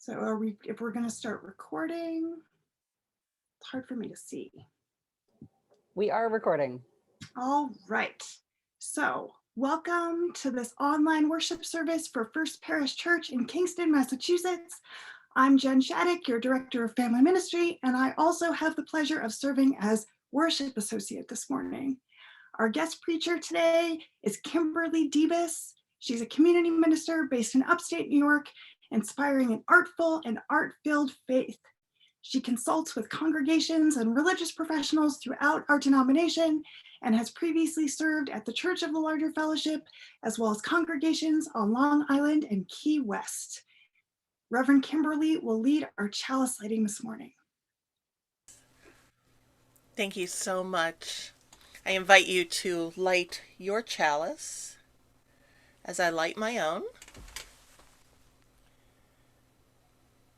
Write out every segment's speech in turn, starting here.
So if we're going to start recording, it's hard for me to see. We are recording. All right. So welcome to this online worship service for First Parish Church in Kingston, Massachusetts. I'm Jen Shattuck, your Director of Family Ministry, and I also have the pleasure of serving as Worship Associate this morning. Our guest preacher today is Kimberley Debus. She's a community minister based in upstate New York, inspiring an artful and art-filled faith. She consults with congregations and religious professionals throughout our denomination and has previously served at the Church of the Larger Fellowship, as well as congregations on Long Island and Key West. Reverend Kimberley will lead our chalice lighting this morning. Thank you so much. I invite you to light your chalice as I light my own.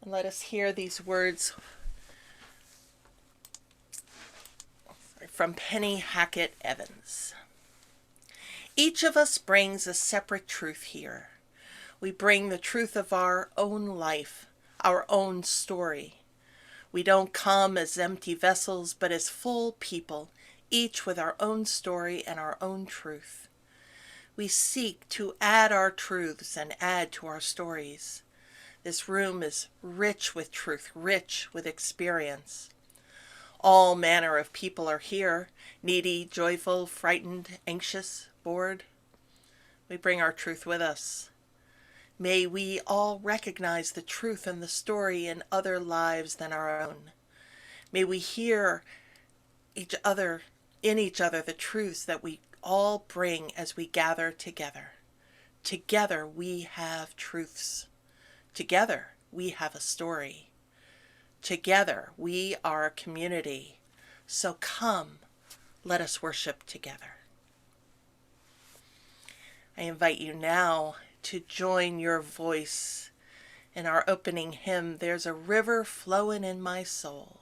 And let us hear these words from Penny Hackett Evans. Each of us brings a separate truth here. We bring the truth of our own life, our own story. We don't come as empty vessels, but as full people, each with our own story and our own truth. We seek to add our truths and add to our stories. This room is rich with truth, rich with experience. All manner of people are here, needy, joyful, frightened, anxious, bored. We bring our truth with us. May we all recognize the truth and the story in other lives than our own. May we hear in each other the truths that we all bring as we gather together. Together we have truths. Together we have a story. Together we are a community. So come, let us worship together. I invite you now to join your voice in our opening hymn, There's a River Flowing in My Soul.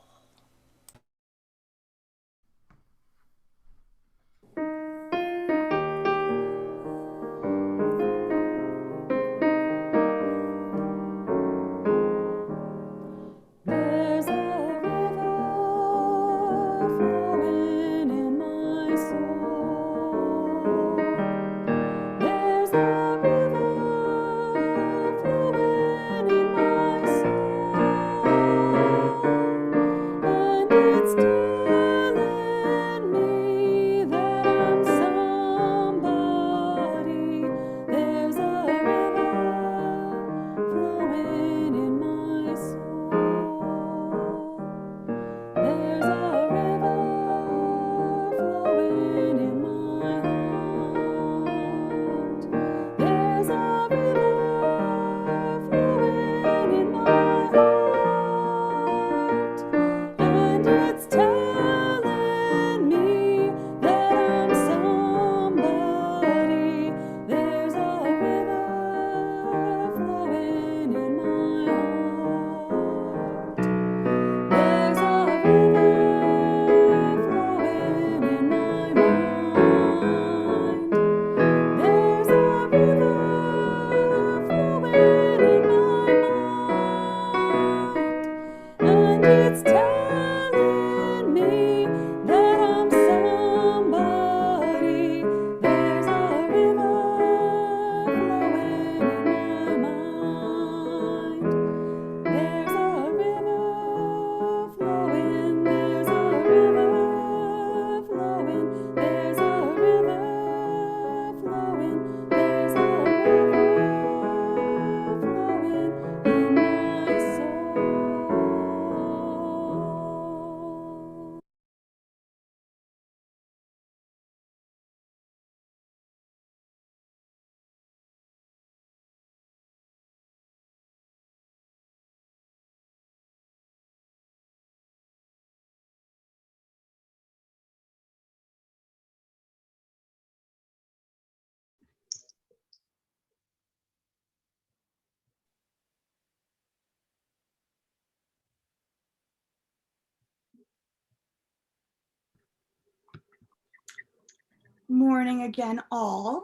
Morning again, all.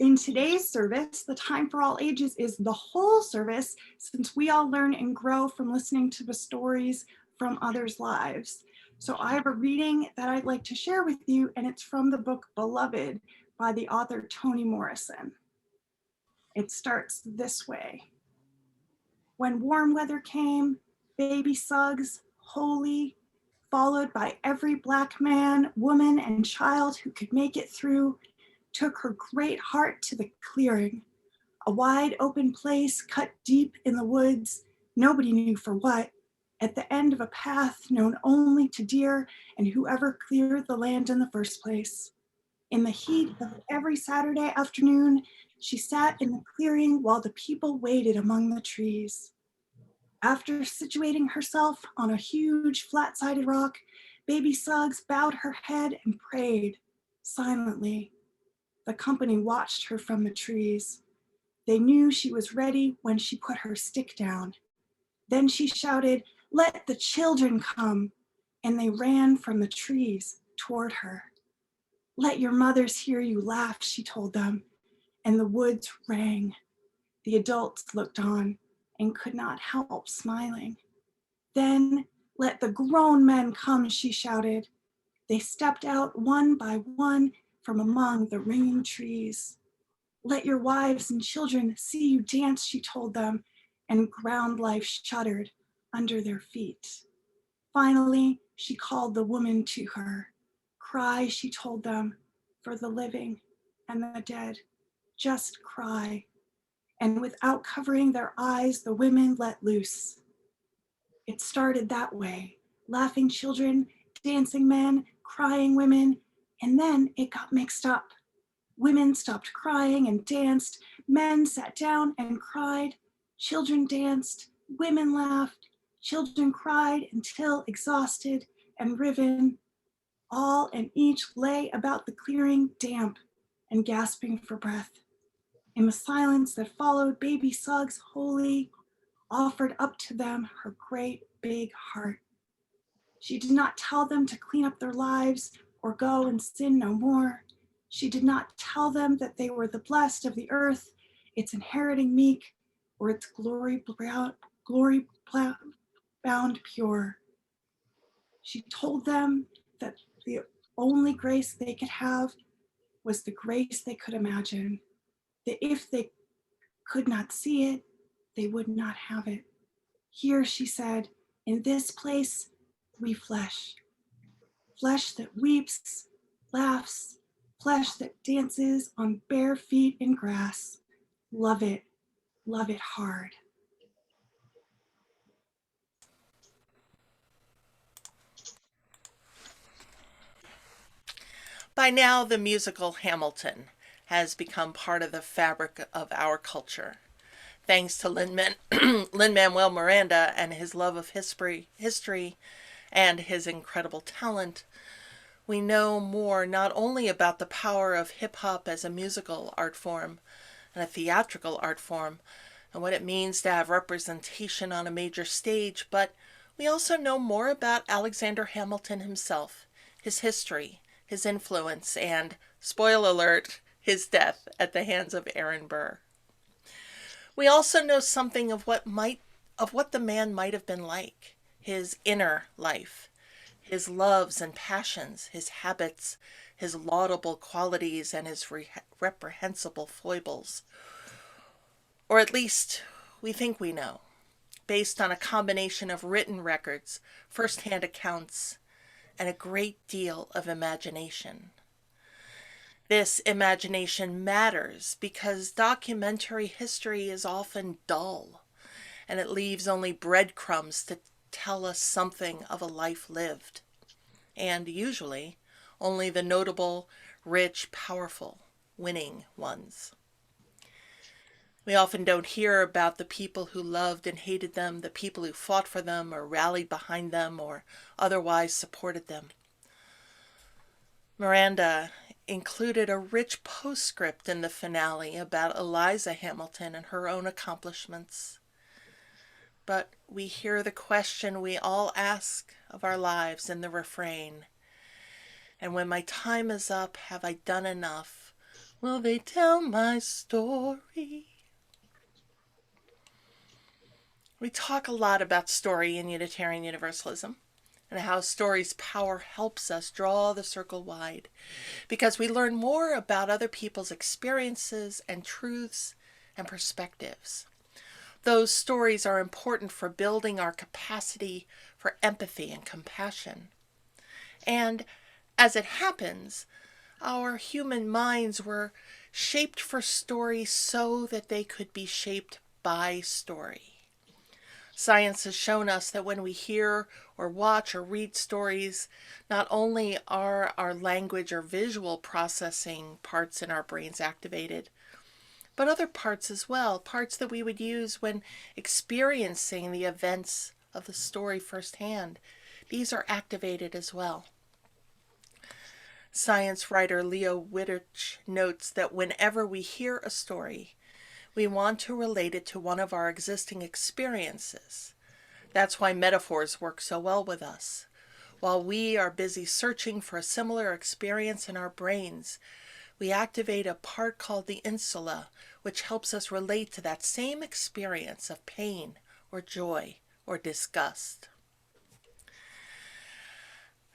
In today's service, the time for all ages is the whole service, since we all learn and grow from listening to the stories from others' lives. So I have a reading that I'd like to share with you, and it's from the book Beloved by the author Toni Morrison. It starts this way. When warm weather came, baby Suggs, holy, followed by every Black man, woman, and child who could make it through, took her great heart to the clearing, a wide open place cut deep in the woods, nobody knew for what, at the end of a path known only to deer and whoever cleared the land in the first place. In the heat of every Saturday afternoon, she sat in the clearing while the people waited among the trees. After situating herself on a huge flat-sided rock, baby Suggs bowed her head and prayed silently. The company watched her from the trees. They knew she was ready when she put her stick down. Then she shouted, "Let the children come," and they ran from the trees toward her. "Let your mothers hear you laugh," she told them, and the woods rang. The adults looked on and could not help smiling. Then, "Let the grown men come," she shouted. They stepped out one by one from among the ringing trees. "Let your wives and children see you dance," she told them, and ground life shuddered under their feet. Finally, she called the woman to her. "Cry," she told them, "for the living and the dead. Just cry." And without covering their eyes, the women let loose. It started that way, laughing children, dancing men, crying women, and then it got mixed up. Women stopped crying and danced, men sat down and cried, children danced, women laughed, children cried until exhausted and riven, all and each lay about the clearing damp and gasping for breath. In the silence that followed, baby Suggs, holy, offered up to them her great big heart. She did not tell them to clean up their lives or go and sin no more. She did not tell them that they were the blessed of the earth, its inheriting meek, or its glory bound pure. She told them that the only grace they could have was the grace they could imagine, that if they could not see it, they would not have it. Here, she said, in this place, we flesh that weeps, laughs, flesh that dances on bare feet in grass. Love it hard. By now, the musical Hamilton has become part of the fabric of our culture. Thanks to Lin-Manuel Miranda and his love of history and his incredible talent, we know more not only about the power of hip hop as a musical art form and a theatrical art form, and what it means to have representation on a major stage, but we also know more about Alexander Hamilton himself, his history, his influence, and, spoiler alert, his death at the hands of Aaron Burr. We also know something of what the man might have been like, his inner life, his loves and passions, his habits, his laudable qualities, and his reprehensible foibles. Or at least we think we know, based on a combination of written records, first-hand accounts, and a great deal of imagination. This imagination matters because documentary history is often dull, and it leaves only breadcrumbs to tell us something of a life lived, and usually only the notable, rich, powerful, winning ones. We often don't hear about the people who loved and hated them, the people who fought for them or rallied behind them or otherwise supported them. Miranda included a rich postscript in the finale about Eliza Hamilton and her own accomplishments. But we hear the question we all ask of our lives in the refrain. And when my time is up, have I done enough? Will they tell my story? We talk a lot about story in Unitarian Universalism and how story's power helps us draw the circle wide because we learn more about other people's experiences and truths and perspectives. Those stories are important for building our capacity for empathy and compassion. And as it happens, our human minds were shaped for story so that they could be shaped by story. Science has shown us that when we hear or watch or read stories, not only are our language or visual processing parts in our brains activated, but other parts as well, parts that we would use when experiencing the events of the story firsthand. These are activated as well. Science writer Leo Wittich notes that whenever we hear a story, we want to relate it to one of our existing experiences. That's why metaphors work so well with us. While we are busy searching for a similar experience in our brains, we activate a part called the insula, which helps us relate to that same experience of pain or joy or disgust.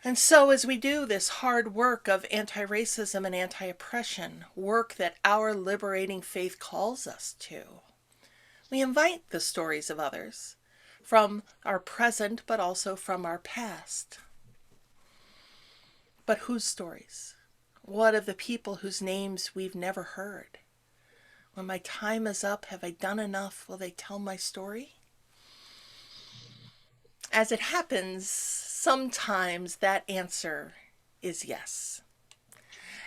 And so as we do this hard work of anti-racism and anti-oppression, work that our liberating faith calls us to, we invite the stories of others, from our present but also from our past. But whose stories? What of the people whose names we've never heard? When my time is up, have I done enough? Will they tell my story? As it happens, sometimes that answer is yes.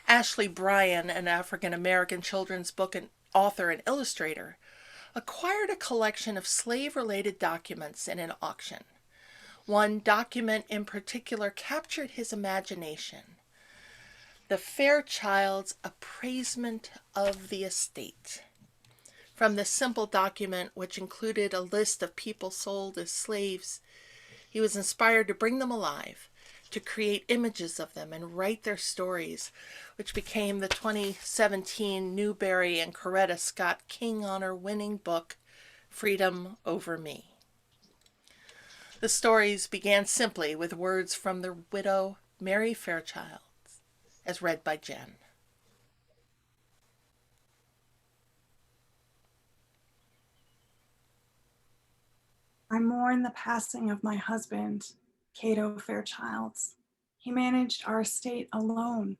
Ashley Bryan, an African-American children's book and author and illustrator, acquired a collection of slave-related documents in an auction. One document in particular captured his imagination: the Fairchild's appraisement of the estate. From this simple document, which included a list of people sold as slaves, he was inspired to bring them alive, to create images of them and write their stories, which became the 2017 Newbery and Coretta Scott King Honor winning book, Freedom Over Me. The stories began simply with words from the widow Mary Fairchild, as read by Jen. I mourn the passing of my husband, Cato Fairchilds. He managed our estate alone.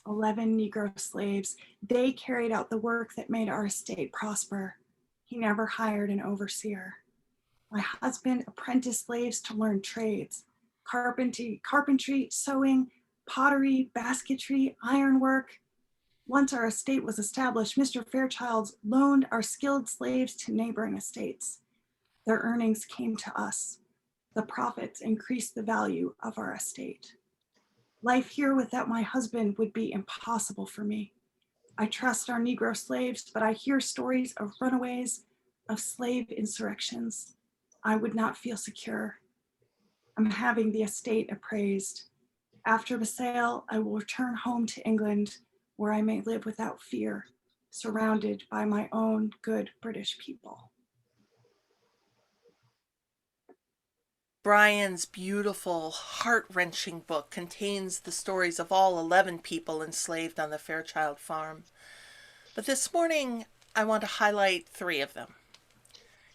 11 Negro slaves. They carried out the work that made our estate prosper. He never hired an overseer. My husband apprenticed slaves to learn trades: carpentry, sewing, pottery, basketry, ironwork. Once our estate was established, Mr. Fairchild loaned our skilled slaves to neighboring estates. Their earnings came to us. The profits increased the value of our estate. Life here without my husband would be impossible for me. I trust our Negro slaves, but I hear stories of runaways, of slave insurrections. I would not feel secure. I'm having the estate appraised. After the sale, I will return home to England, where I may live without fear, surrounded by my own good British people. Bryan's beautiful, heart-wrenching book contains the stories of all 11 people enslaved on the Fairchild farm. But this morning, I want to highlight 3 of them.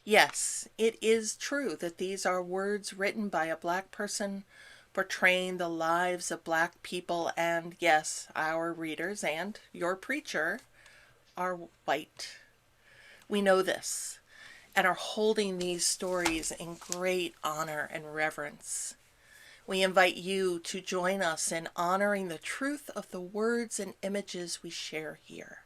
Yes, it is true that these are words written by a Black person portraying the lives of Black people, and yes, our readers and your preacher are white. We know this, and are holding these stories in great honor and reverence. We invite you to join us in honoring the truth of the words and images we share here.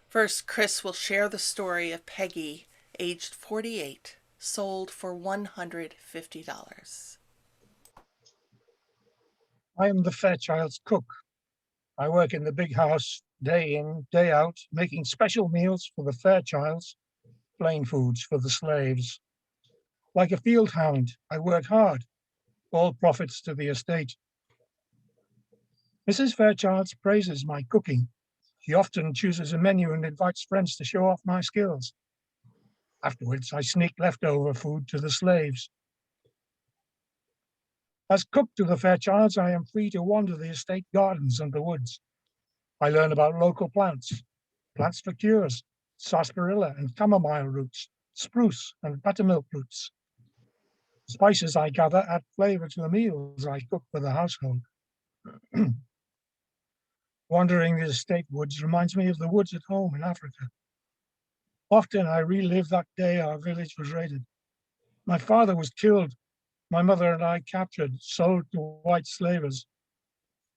First, Chris will share the story of Peggy, aged 48, sold for $150. I am the Fairchild's cook. I work in the big house day in, day out, making special meals for the Fairchilds, plain foods for the slaves. Like a field hand, I work hard, all profits to the estate. Mrs. Fairchild praises my cooking. She often chooses a menu and invites friends to show off my skills. Afterwards, I sneak leftover food to the slaves. As cook to the Fairchilds, I am free to wander the estate gardens and the woods. I learn about local plants, plants for cures, sarsaparilla and chamomile roots, spruce and buttermilk roots. Spices I gather add flavor to the meals I cook for the household. Wandering the estate woods reminds me of the woods at home in Africa. Often I relive that day our village was raided. My father was killed. My mother and I captured, sold to white slavers.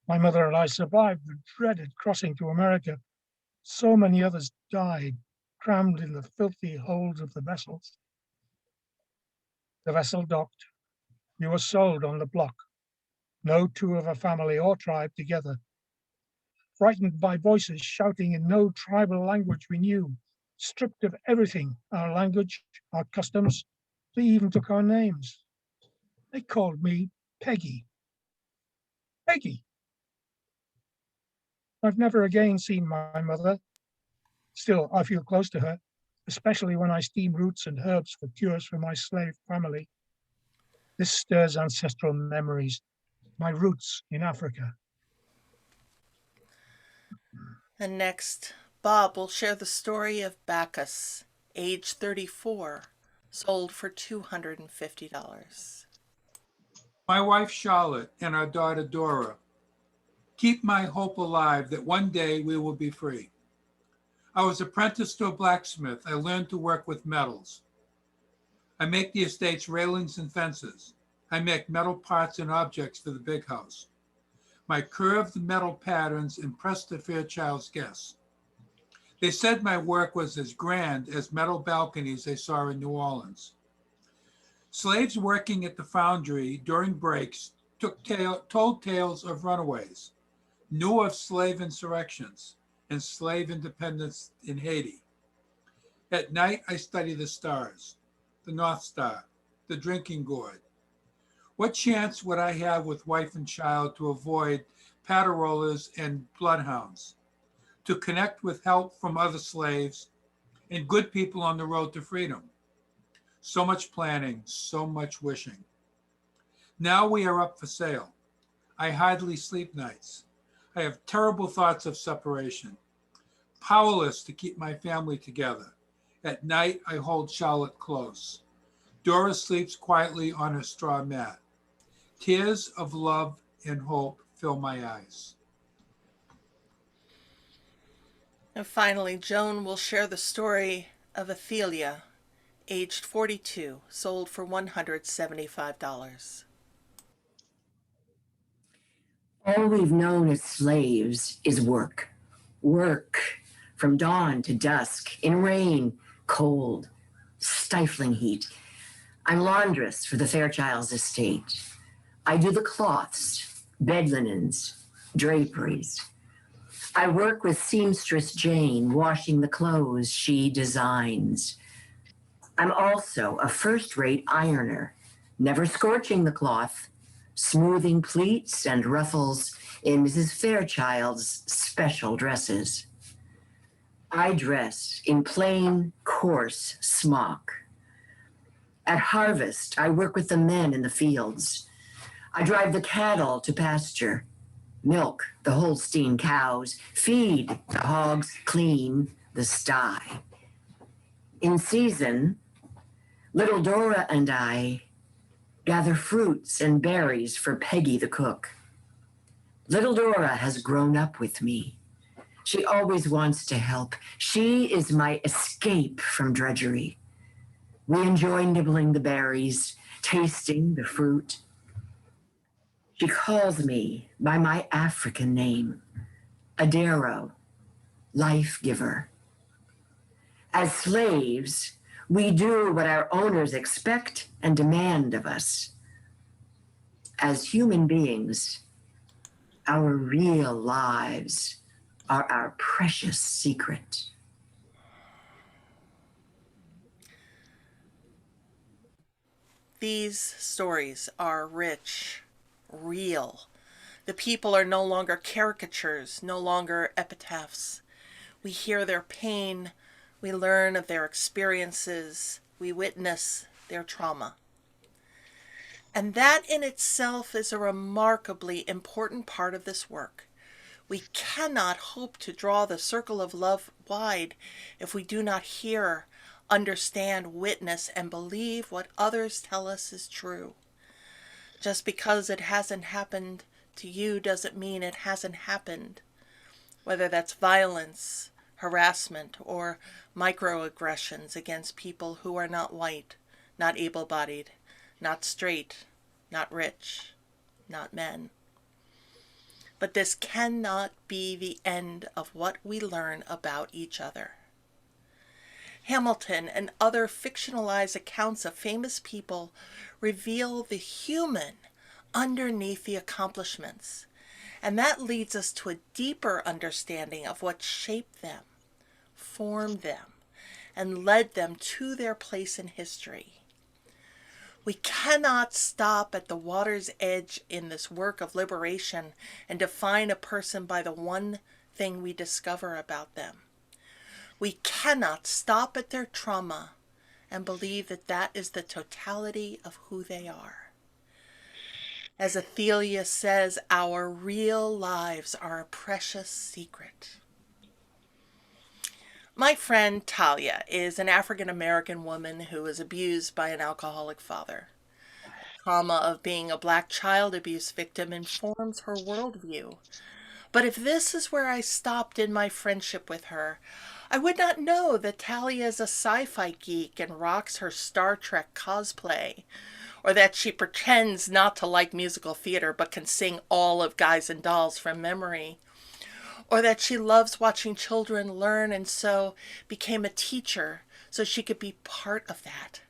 My mother and I survived the dreaded crossing to America. So many others died, crammed in the filthy holds of the vessels. The vessel docked. We were sold on the block. No two of a family or tribe together. Frightened by voices shouting in no tribal language we knew, stripped of everything, our language, our customs. They even took our names. They called me Peggy. Peggy. I've never again seen my mother. Still, I feel close to her, especially when I steam roots and herbs for cures for my slave family. This stirs ancestral memories, my roots in Africa. And next, Bob will share the story of Bacchus, age 34, sold for $250. My wife Charlotte and our daughter Dora keep my hope alive that one day we will be free. I was apprenticed to a blacksmith. I learned to work with metals. I make the estate's railings and fences. I make metal parts and objects for the big house. My curved metal patterns impressed the Fairchild's guests. They said my work was as grand as metal balconies they saw in New Orleans. Slaves working at the foundry during breaks told tales of runaways, knew of slave insurrections and slave independence in Haiti. At night, I study the stars, the North Star, the drinking gourd. What chance would I have with wife and child to avoid paterollers and bloodhounds, to connect with help from other slaves and good people on the road to freedom? So much planning, so much wishing. Now we are up for sale. I hardly sleep nights. I have terrible thoughts of separation, powerless to keep my family together. At night, I hold Charlotte close. Dora sleeps quietly on her straw mat. Tears of love and hope fill my eyes. And finally, Joan will share the story of Athelia, aged 42, sold for $175. All we've known as slaves is work. Work from dawn to dusk, in rain, cold, stifling heat. I'm laundress for the Fairchild's estate. I do the cloths, bed linens, draperies. I work with seamstress Jane, washing the clothes she designs. I'm also a first-rate ironer, never scorching the cloth, smoothing pleats and ruffles in Mrs. Fairchild's special dresses. I dress in plain, coarse smock. At harvest, I work with the men in the fields. I drive the cattle to pasture, milk the Holstein cows, feed the hogs, clean the sty. In season, little Dora and I gather fruits and berries for Peggy the cook. Little Dora has grown up with me. She always wants to help. She is my escape from drudgery. We enjoy nibbling the berries, tasting the fruit. She calls me by my African name, Adero, life giver. As slaves, we do what our owners expect and demand of us. As human beings, our real lives are our precious secret. These stories are rich, real, The people are no longer caricatures, no longer epitaphs. We hear their pain, we learn of their experiences, we witness their trauma. And that in itself is a remarkably important part of this work. We cannot hope to draw the circle of love wide if we do not hear, understand, witness, and believe what others tell us is true. Just because it hasn't happened to you doesn't mean it hasn't happened. Whether that's violence, harassment, or microaggressions against people who are not white, not able-bodied, not straight, not rich, not men. But this cannot be the end of what we learn about each other. Hamilton and other fictionalized accounts of famous people reveal the human underneath the accomplishments, and that leads us to a deeper understanding of what shaped them, formed them, and led them to their place in history. We cannot stop at the water's edge in this work of liberation and define a person by the one thing we discover about them. We cannot stop at their trauma and believe that that is the totality of who they are. As Athelia says, our real lives are a precious secret. My friend Talia is an African-American woman who was abused by an alcoholic father. Trauma of being a Black child abuse victim informs her worldview. But if this is where I stopped in my friendship with her, I would not know that Talia is a sci-fi geek and rocks her Star Trek cosplay, or that she pretends not to like musical theater but can sing all of Guys and Dolls from memory, or that she loves watching children learn and so became a teacher so she could be part of that.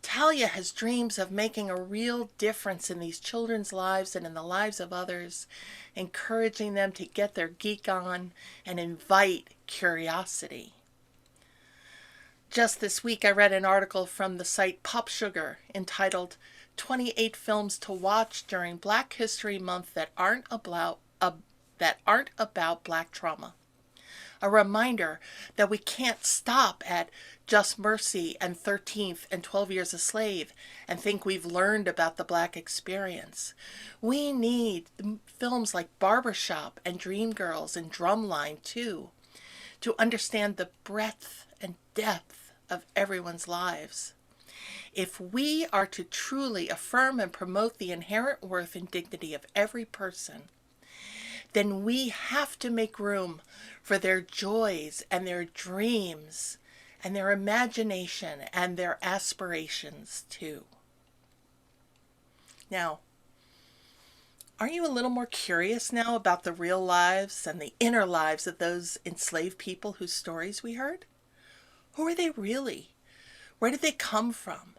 Talia has dreams of making a real difference in these children's lives and in the lives of others, encouraging them to get their geek on and invite curiosity. Just this week, I read an article from the site Pop Sugar entitled 28 Films to Watch During Black History Month that aren't about Black trauma. A reminder that we can't stop at Just Mercy and 13th and 12 Years a Slave and think we've learned about the Black experience. We need films like Barbershop and Dreamgirls and Drumline too, to understand the breadth and depth of everyone's lives. If we are to truly affirm and promote the inherent worth and dignity of every person, then we have to make room for their joys and their dreams and their imagination and their aspirations too. Now, are you a little more curious now about the real lives and the inner lives of those enslaved people whose stories we heard? Who are they really? Where did they come from?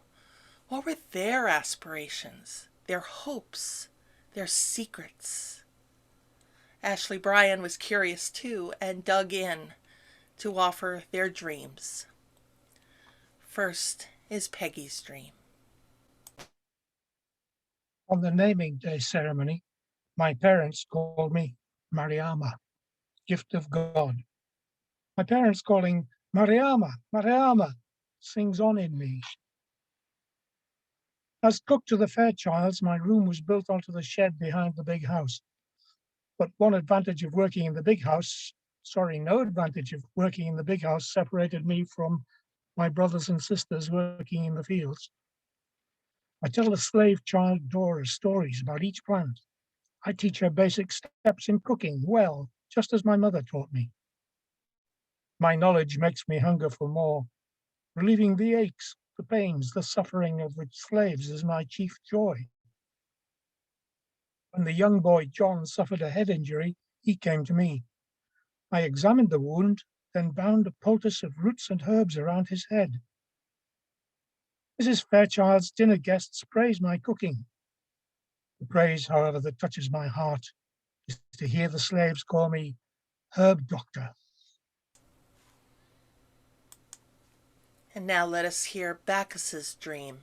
What were their aspirations, their hopes, their secrets? Ashley Bryan was curious too and dug in to offer their dreams. First is Peggy's dream. On the naming day ceremony, my parents called me Mariama, gift of God. My parents calling Mariama, Mariama, sings on in me. As cook to the Fairchilds, my room was built onto the shed behind the big house. But no advantage of working in the big house separated me from my brothers and sisters working in the fields. I tell the slave child Dora stories about each plant. I teach her basic steps in cooking well, just as my mother taught me. My knowledge makes me hunger for more. Relieving the aches, the pains, the suffering of the slaves is my chief joy. When the young boy John suffered a head injury, he came to me. I examined the wound, then bound a poultice of roots and herbs around his head. Mrs. Fairchild's dinner guests praise my cooking. The praise, however, that touches my heart is to hear the slaves call me herb doctor. And now let us hear Bacchus's dream.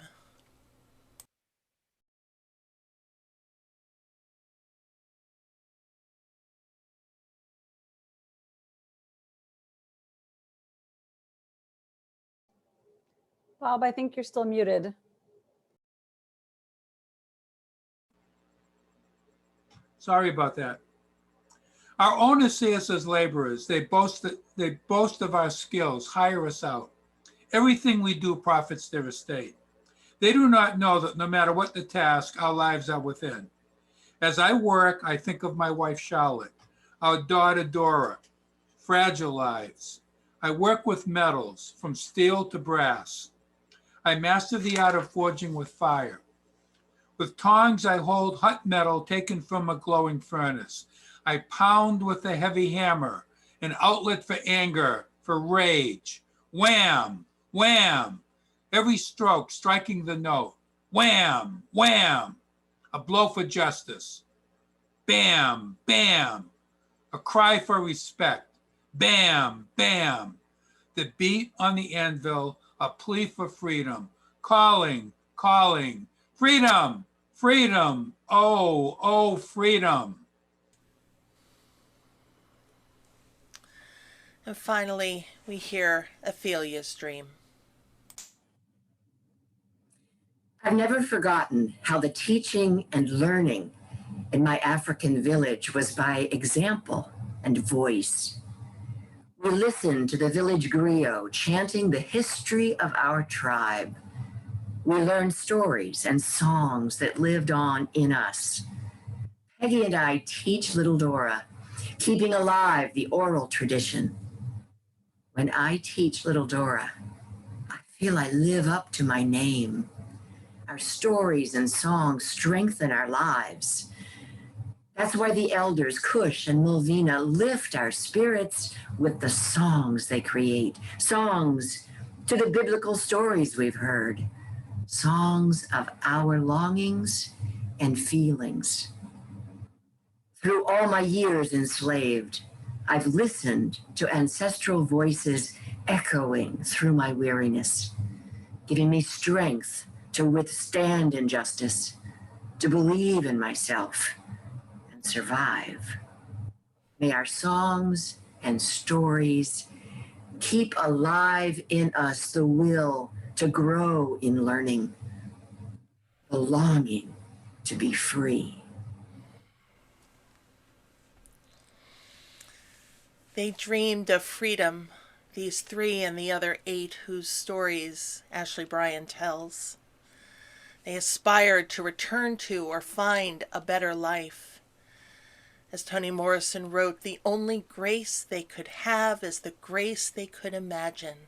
Bob, I think you're still muted. Sorry about that. Our owners see us as laborers. They boast of our skills, hire us out. Everything we do profits their estate. They do not know that no matter what the task, our lives are within. As I work, I think of my wife, Charlotte, our daughter, Dora, fragile lives. I work with metals, from steel to brass. I master the art of forging with fire. With tongs, I hold hot metal taken from a glowing furnace. I pound with a heavy hammer, an outlet for anger, for rage. Wham, wham, every stroke striking the note. Wham, wham, a blow for justice. Bam, bam, a cry for respect. Bam, bam, the beat on the anvil, a plea for freedom. Calling, calling, freedom, freedom, oh, oh, freedom. And finally, we hear Ophelia's dream. I've never forgotten how the teaching and learning in my African village was by example and voice. We listened to the village griot chanting the history of our tribe. We learned stories and songs that lived on in us. Peggy and I teach little Dora, keeping alive the oral tradition. When I teach little Dora, I feel I live up to my name. Our stories and songs strengthen our lives. That's why the elders, Cush and Mulvina, lift our spirits with the songs they create. Songs to the biblical stories we've heard. Songs of our longings and feelings. Through all my years enslaved, I've listened to ancestral voices echoing through my weariness, giving me strength to withstand injustice, to believe in myself and survive. May our songs and stories keep alive in us the will to grow in learning, the longing to be free. They dreamed of freedom, these 3 and the other 8 whose stories Ashley Bryan tells. They aspired to return to or find a better life. As Toni Morrison wrote, the only grace they could have is the grace they could imagine.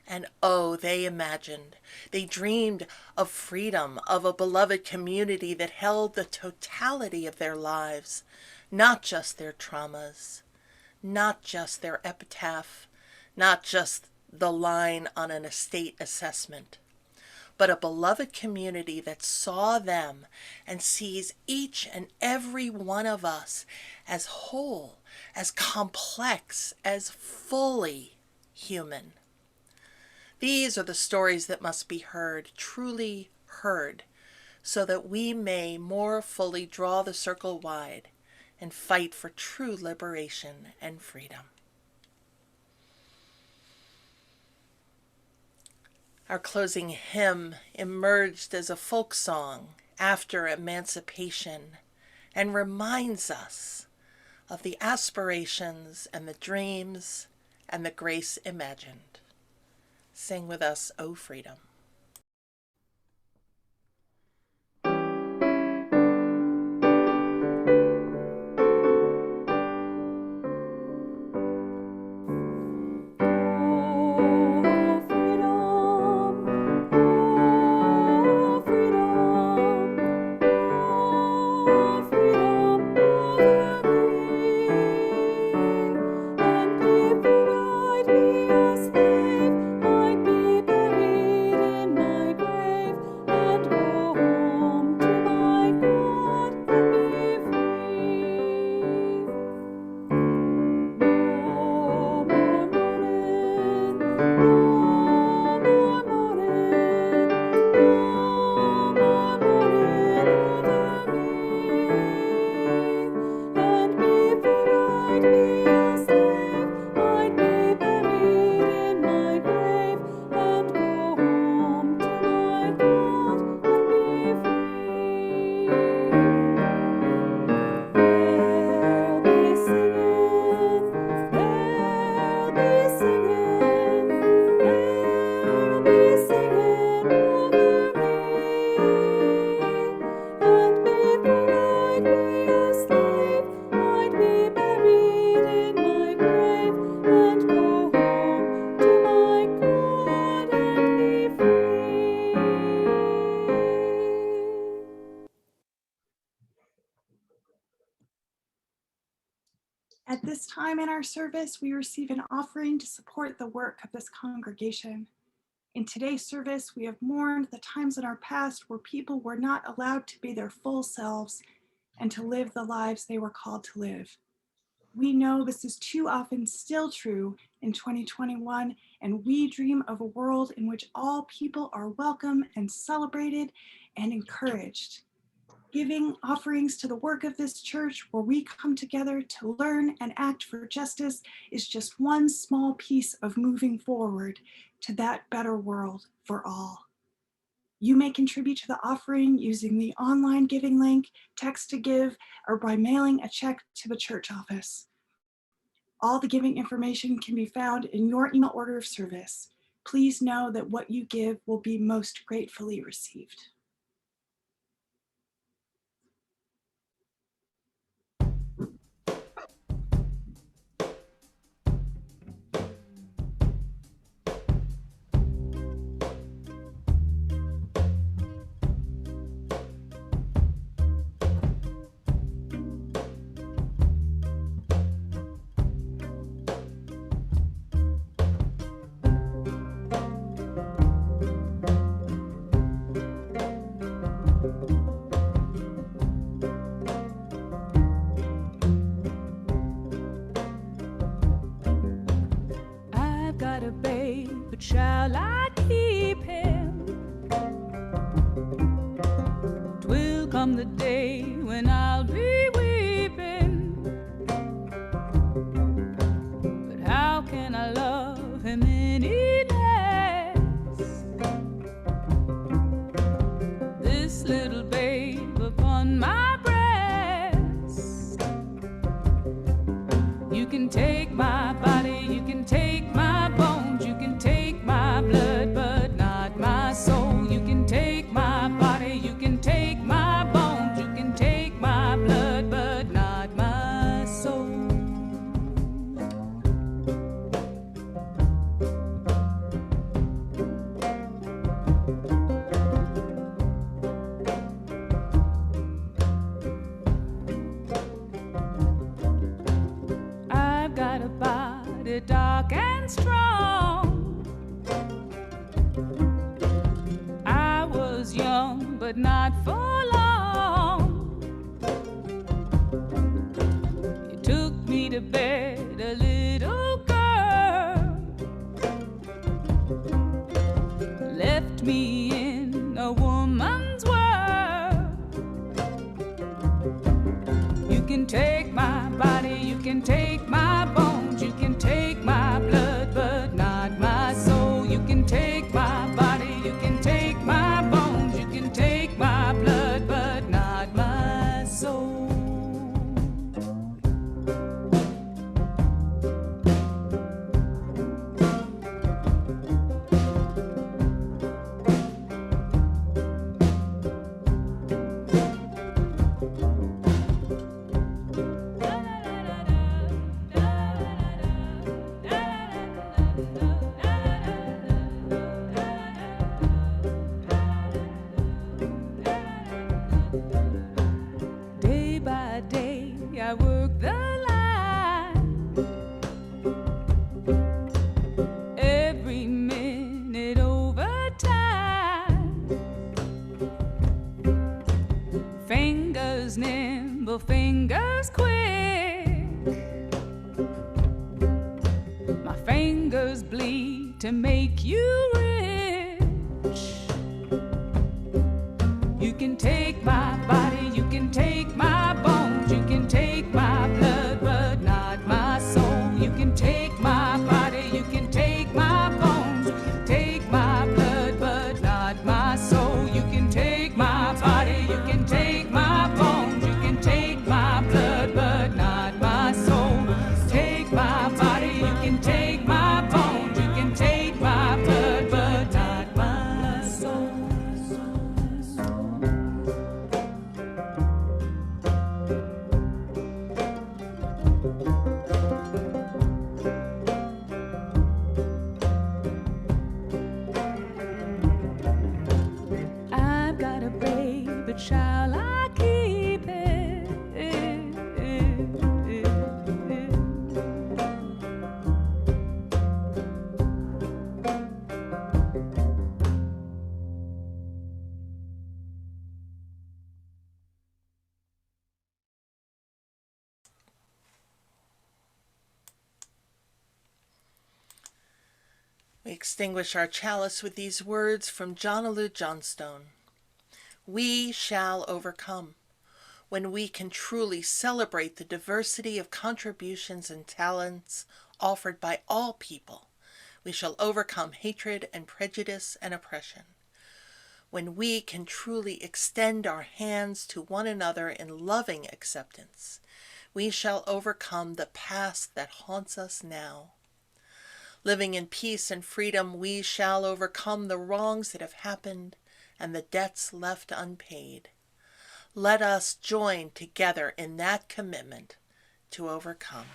And oh, they imagined. They dreamed of freedom, of a beloved community that held the totality of their lives, not just their traumas, not just their epitaph, not just the line on an estate assessment, but a beloved community that saw them and sees each and every one of us as whole, as complex, as fully human. These are the stories that must be heard, truly heard, so that we may more fully draw the circle wide and fight for true liberation and freedom. Our closing hymn emerged as a folk song after emancipation and reminds us of the aspirations and the dreams and the grace imagined. Sing with us, O Freedom. And if the right be a slave, might be buried time in our service, we receive an offering to support the work of this congregation. In today's service, we have mourned the times in our past where people were not allowed to be their full selves and to live the lives they were called to live. We know this is too often still true in 2021, and we dream of a world in which all people are welcome and celebrated and encouraged. Giving offerings to the work of this church where we come together to learn and act for justice is just one small piece of moving forward to that better world for all. You may contribute to the offering using the online giving link, text to give, or by mailing a check to the church office. All the giving information can be found in your email order of service. Please know that what you give will be most gratefully received. But shall I keep him? 'Twill come the day when I'll be weeping. But how can I love him any less? This little babe upon my breast. You can take my body, you can take my bones, you can take my blood, but not my soul. You can take my body, you can take my bones, you can take my blood, but not my soul. I've got a body dark and strong. I was young, but not for long. You took me to bed, a little girl, left me in a woman's world. You can take my body, you can take my bones, you can take my blood, but not my soul. You can take my body, you can take my bones, you can take my blood, but not my soul. Day by day, I work the line. Every minute overtime. Fingers nimble, fingers quick. My fingers bleed to make you rich. You can take my body, you can take my bones, you can take my blood, but not my soul. You can take my body, you can take my bones, you can take my blood, but not my soul. You can take my body, you can take my bones, you can take my blood, but not my soul. Take my body, you can take my bones, you can take my blood, but We extinguish our chalice with these words from John Allude Johnstone. We shall overcome when we can truly celebrate the diversity of contributions and talents offered by all people. We shall overcome hatred and prejudice and oppression. When we can truly extend our hands to one another in loving acceptance, we shall overcome the past that haunts us now. Living in peace and freedom, we shall overcome the wrongs that have happened and the debts left unpaid. Let us join together in that commitment to overcome.